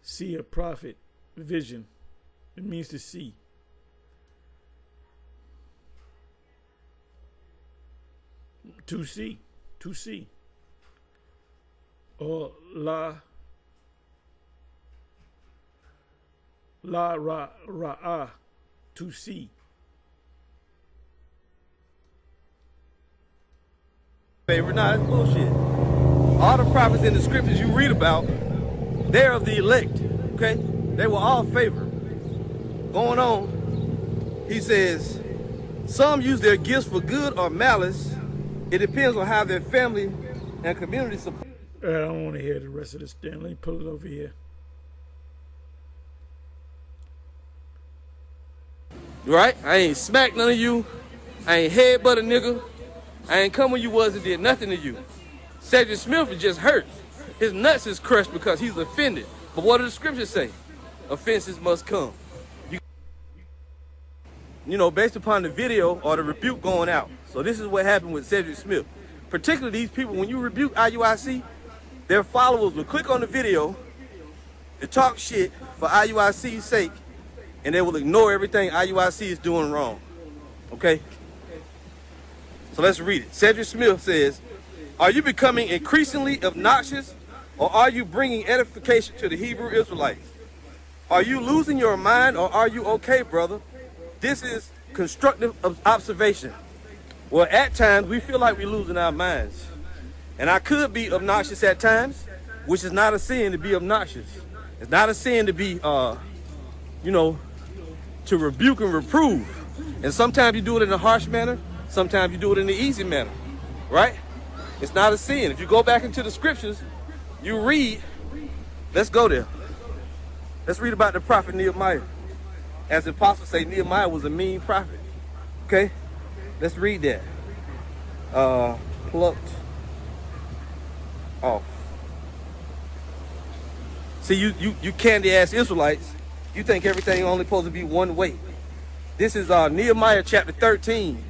See a prophet, vision. It means to see. To see. To see. Or ra'ah, to see. Favor, nah, that's bullshit. All the prophets in the scriptures you read about, they're of the elect, okay? They were all favored. Going on, he says, some use their gifts for good or malice. It depends on how their family and community support. I don't want to hear the rest of this thing. Let me pull it over here. Right? I ain't smacked none of you. I ain't headbutt a nigga. I ain't come when you was and did nothing to you. Cedric Smith is just hurt. His nuts is crushed because he's offended. But what do the scriptures say? Offenses must come. You know, based upon the video or the rebuke going out. So this is what happened with Cedric Smith. Particularly these people, when you rebuke IUIC, their followers will click on the video to talk shit for IUIC's sake, and they will ignore everything IUIC is doing wrong. Okay? So let's read it. Cedric Smith says, are you becoming increasingly obnoxious, or are you bringing edification to the Hebrew Israelites? Are you losing your mind, or are you okay, brother? This is constructive observation. Well, at times, we feel like we're losing our minds. And I could be obnoxious at times, which is not a sin to be obnoxious. It's not a sin to be, you know, to rebuke and reprove. And sometimes you do it in a harsh manner. Sometimes you do it in an easy manner, right? It's not a sin. If you go back into the scriptures, you read, let's go there. Let's read about the prophet Nehemiah. As the apostles say, Nehemiah was a mean prophet. Okay? Let's read that. Plucked off. See, you candy-ass Israelites, you think everything only supposed to be one way. This is Nehemiah chapter 13,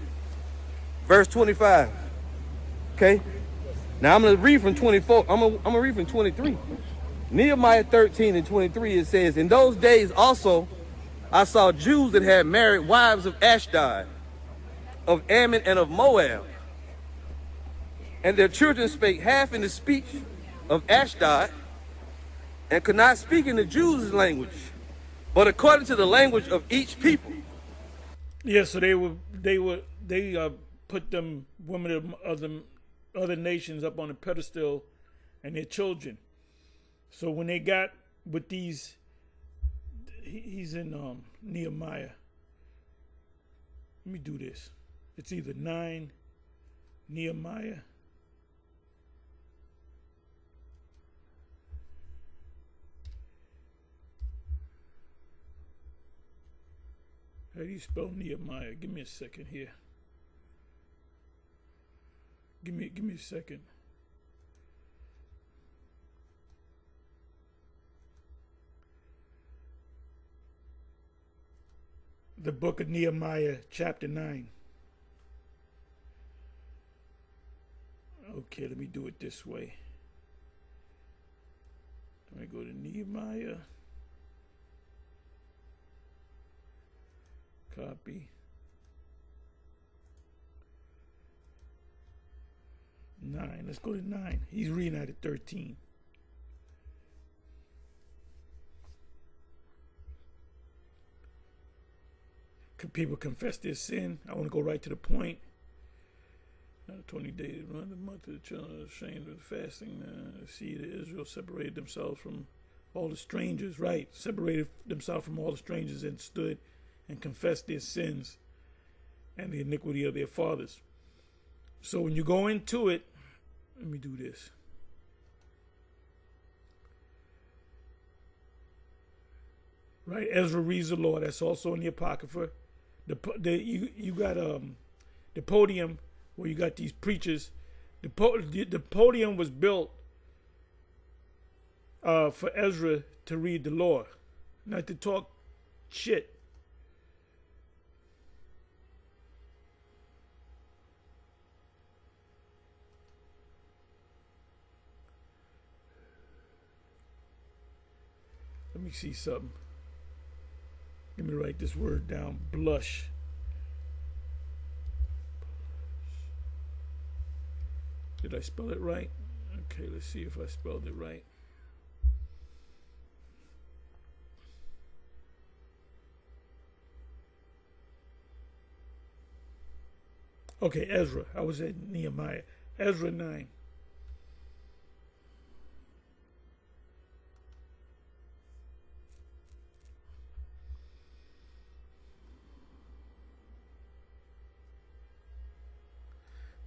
verse 25. Okay? Now I'm going to read from 24. I'm gonna read from 23. Nehemiah 13 and 23, it says, in those days also I saw Jews that had married wives of Ashdod, of Ammon, and of Moab. And their children spake half in the speech of Ashdod, and could not speak in the Jews' language, but according to the language of each people. Yeah, so they put them women of other nations up on a pedestal, and their children. So when they got with these, he's in Nehemiah. Let me do this. It's either 9 Nehemiah. How do you spell Nehemiah? Give me a second here. Give me a second. The book of Nehemiah, chapter 9. Okay, let me do it this way. Let me go to Nehemiah. Copy. 9. Let's go to 9. He's reading out of 13. People confess their sin. I want to go right to the point. 20 days, run the month of the children ashamed of fasting. The seed of Israel separated themselves from all the strangers. Right, separated themselves from all the strangers and stood and confessed their sins and the iniquity of their fathers. So when you go into it, let me do this. Right, Ezra reads the law. That's also in the Apocrypha. You got the podium where you got these preachers. The podium was built for Ezra to read the law, not to talk shit. Let me see something. Let me write this word down. Blush. Did I spell it right? Okay, let's see if I spelled it right. Okay, Ezra. I was at Nehemiah. Ezra 9.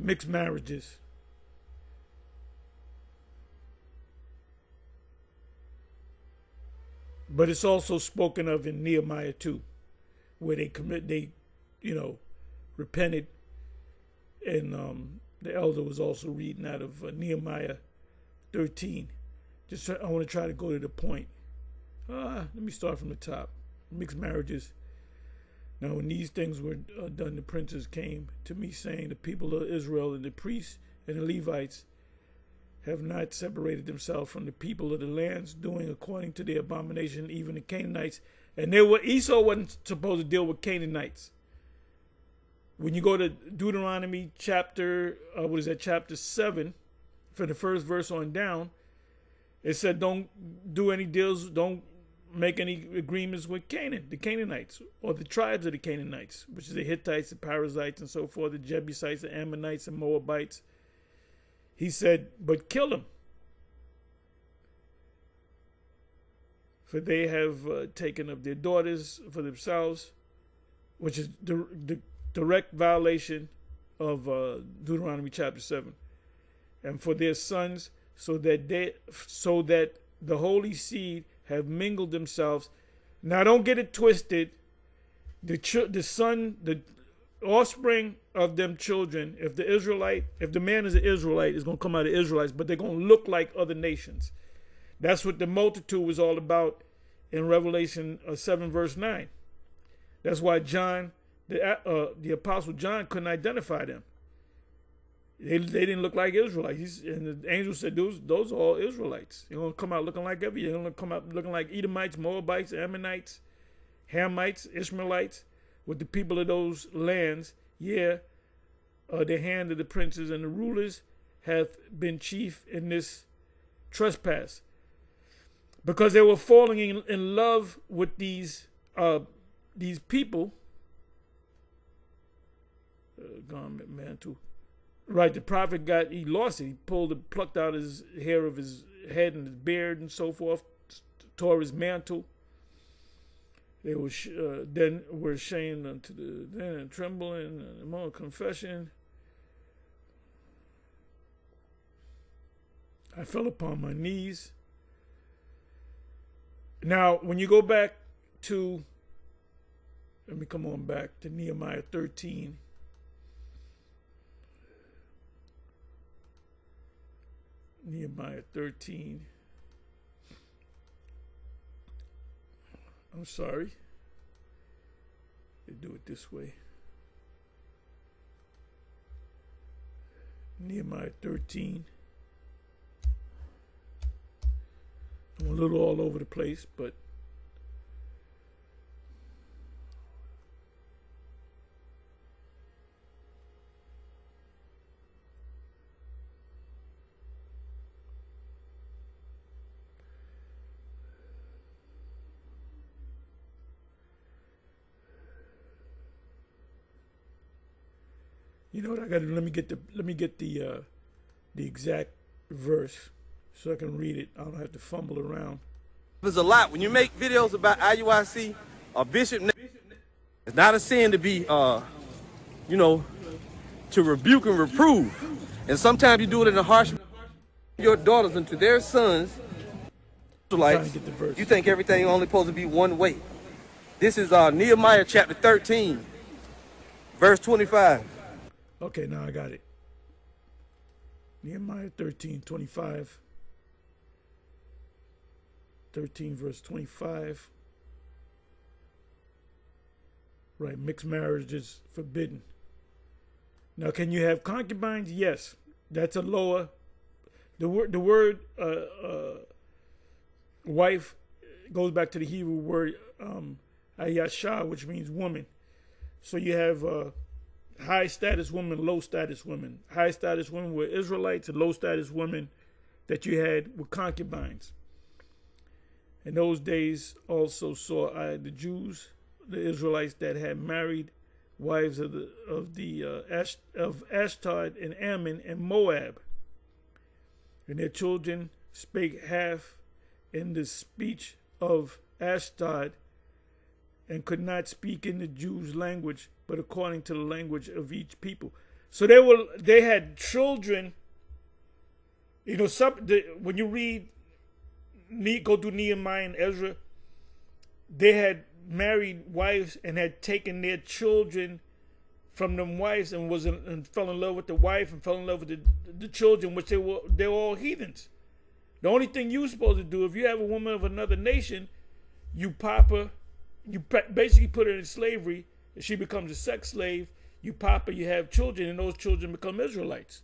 Mixed marriages. But it's also spoken of in Nehemiah 2, where they repented, and the elder was also reading out of Nehemiah 13. I want to try to go to the point. Let me start from the top. Mixed marriages. Now, when these things were done, the princes came to me, saying, the people of Israel and the priests and the Levites have not separated themselves from the people of the lands, doing according to their abomination, even the Canaanites. And Esau wasn't supposed to deal with Canaanites. When you go to Deuteronomy chapter 7, for the first verse on down, it said don't do any deals, don't make any agreements with Canaan, the Canaanites, or the tribes of the Canaanites, which is the Hittites, the Perizzites, and so forth, the Jebusites, the Ammonites, and Moabites. He said, but kill them, for they have taken of their daughters for themselves, which is the direct violation of Deuteronomy chapter 7, and for their sons, so that the holy seed have mingled themselves. Now, don't get it twisted. The offspring of them children, if the man is an Israelite, is going to come out of Israelites, but they're going to look like other nations. That's what the multitude was all about in Revelation 7, verse 9. That's why John, the Apostle John, couldn't identify them. They didn't look like Israelites. And the angel said, those are all Israelites. They're going to come out looking like everything. They're going to come out looking like Edomites, Moabites, Ammonites, Hamites, Ishmaelites. With the people of those lands, the hand of the princes and the rulers hath been chief in this trespass. Because they were falling in love with these people. Garment mantle. Right, the prophet he lost it. He plucked out his hair of his head and his beard and so forth, tore his mantle. They were then were ashamed unto the then and trembling and among confession. I fell upon my knees. Now, when you go back to, let me come on back to Nehemiah 13. Nehemiah 13. I'm sorry. They do it this way. Nehemiah 13. I'm a little all over the place, but you know what I got to do? Let me get the exact verse so I can read it. I don't have to fumble around. There's a lot. When you make videos about IUIC or Bishop, it's not a sin to be, you know, to rebuke and reprove. And sometimes you do it in a harsh way. Your daughters and to their sons, like, you think everything only supposed to be one way. This is Nehemiah chapter 13, verse 25. Okay, now I got it. Nehemiah 13, 25. 13 verse 25. Right, mixed marriage is forbidden. Now, can you have concubines? Yes, that's a lower. The word wife goes back to the Hebrew word ayasha, which means woman. So you have high status women, low status women. High status women were Israelites, and low status women that you had were concubines. In those days also saw I the Jews, the Israelites that had married wives of Ashdod and Ammon and Moab. And their children spake half in the speech of Ashdod and could not speak in the Jews' language, but according to the language of each people. So they had children. You know, when you read, go through Nehemiah and Ezra, they had married wives and had taken their children from them wives and fell in love with the wife and fell in love with the children, which they were all heathens. The only thing you're supposed to do, if you have a woman of another nation, you pop her, you basically put her in slavery. If she becomes a sex slave, you pop her, you have children, and those children become Israelites.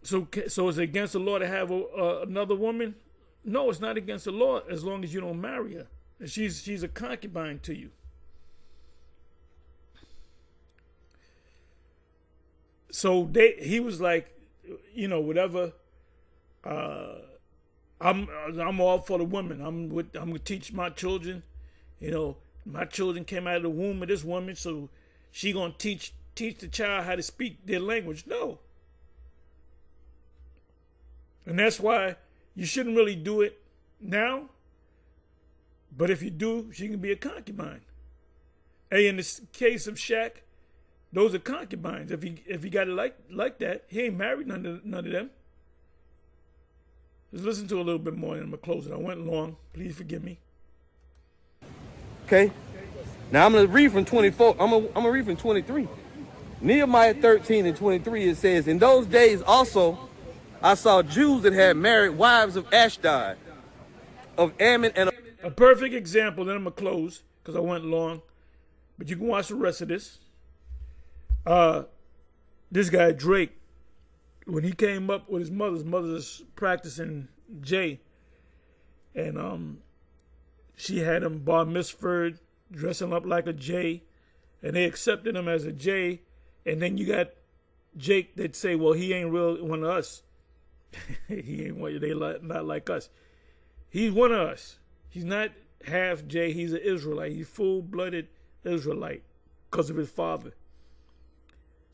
So is it against the law to have another woman? No, it's not against the law as long as you don't marry her. She's a concubine to you. So he was like, you know, whatever. I'm all for the woman. I'm gonna teach my children. You know, my children came out of the womb of this woman, so she gonna teach the child how to speak their language. No. And that's why you shouldn't really do it now. But if you do, she can be a concubine. Hey, in the case of Shaq, those are concubines. If he got it like that, he ain't married none of them. Let's listen to a little bit more and I'm going to close it. I went long. Please forgive me. Okay. Now I'm going to read from 24. I'm going to read from 23. Nehemiah 13 and 23, it says, in those days also I saw Jews that had married wives of Ashdod, of Ammon, and a perfect example. Then I'm going to close because I went long. But you can watch the rest of this. This guy, Drake, when he came up with his mother's practicing J. And she had him bar mitzvahed, dressing up like a J. And they accepted him as a J. And then you got Jake that say, well, he ain't real one of us. He ain't one. Not like us. He's one of us. He's not half Jay. He's an Israelite. He's full-blooded Israelite because of his father.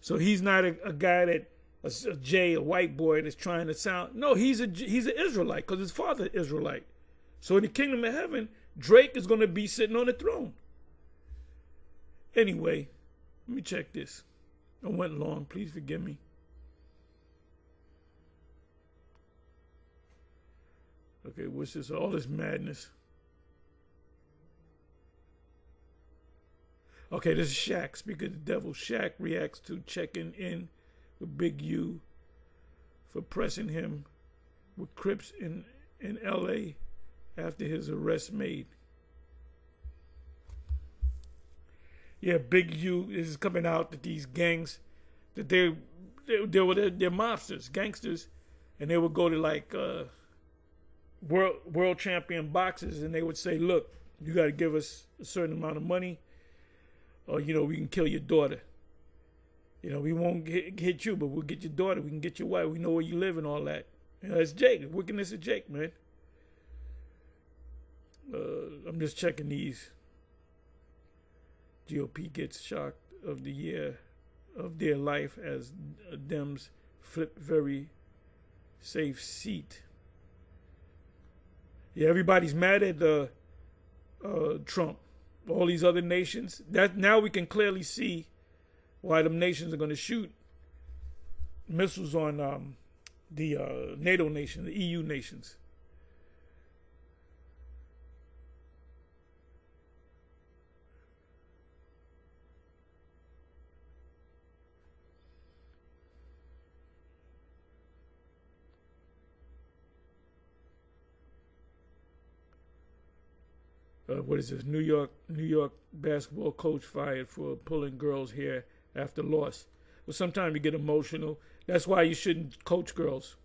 So he's not a guy that a Jay, a white boy that's trying to sound. No, he's an Israelite because his father is Israelite. So in the kingdom of heaven, Drake is going to be sitting on the throne. Anyway, let me check this. I went long. Please forgive me. Okay, what's this? All this madness. Okay, this is Shaq. Speaking of the devil, Shaq reacts to checking in with Big U for pressing him with Crips in L.A. after his arrest made. Yeah, Big U is coming out that these gangs, that they're mobsters, gangsters, and they would go to like world champion boxers, and they would say, look, you got to give us a certain amount of money, or, you know, we can kill your daughter. You know, we won't hit you, but we'll get your daughter. We can get your wife. We know where you live and all that. You know, that's Jake. The wickedness of Jake, man. I'm just checking these. GOP gets shocked of the year of their life as Dems flip very safe seat. Yeah, everybody's mad at Trump. All these other nations. That now we can clearly see why them nations are going to shoot missiles on the NATO nations, the EU nations. What is this? New York basketball coach fired for pulling girls' hair after loss. Well, sometimes you get emotional. That's why you shouldn't coach girls.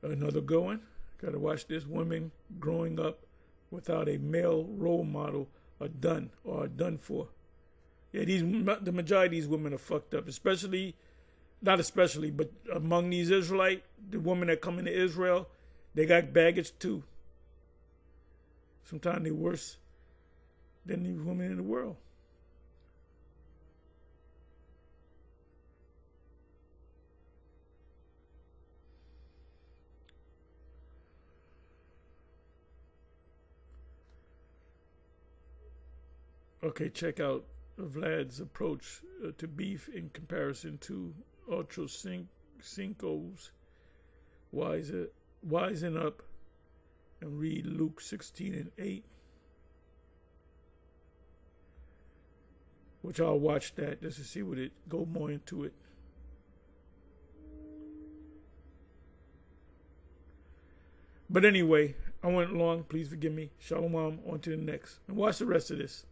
Another good one. Gotta watch this. Women growing up without a male role model are done for. Yeah, the majority of these women are fucked up, not especially, but among these the women that come into Israel, they got baggage too. Sometimes they're worse than these women in the world. Okay, check out Vlad's approach to beef in comparison to Ultra Cinco's Wisen Up and read Luke 16:8. Which I'll watch that just to see what it go more into it. But anyway, I went long. Please forgive me. Shalom. On to the next. And watch the rest of this.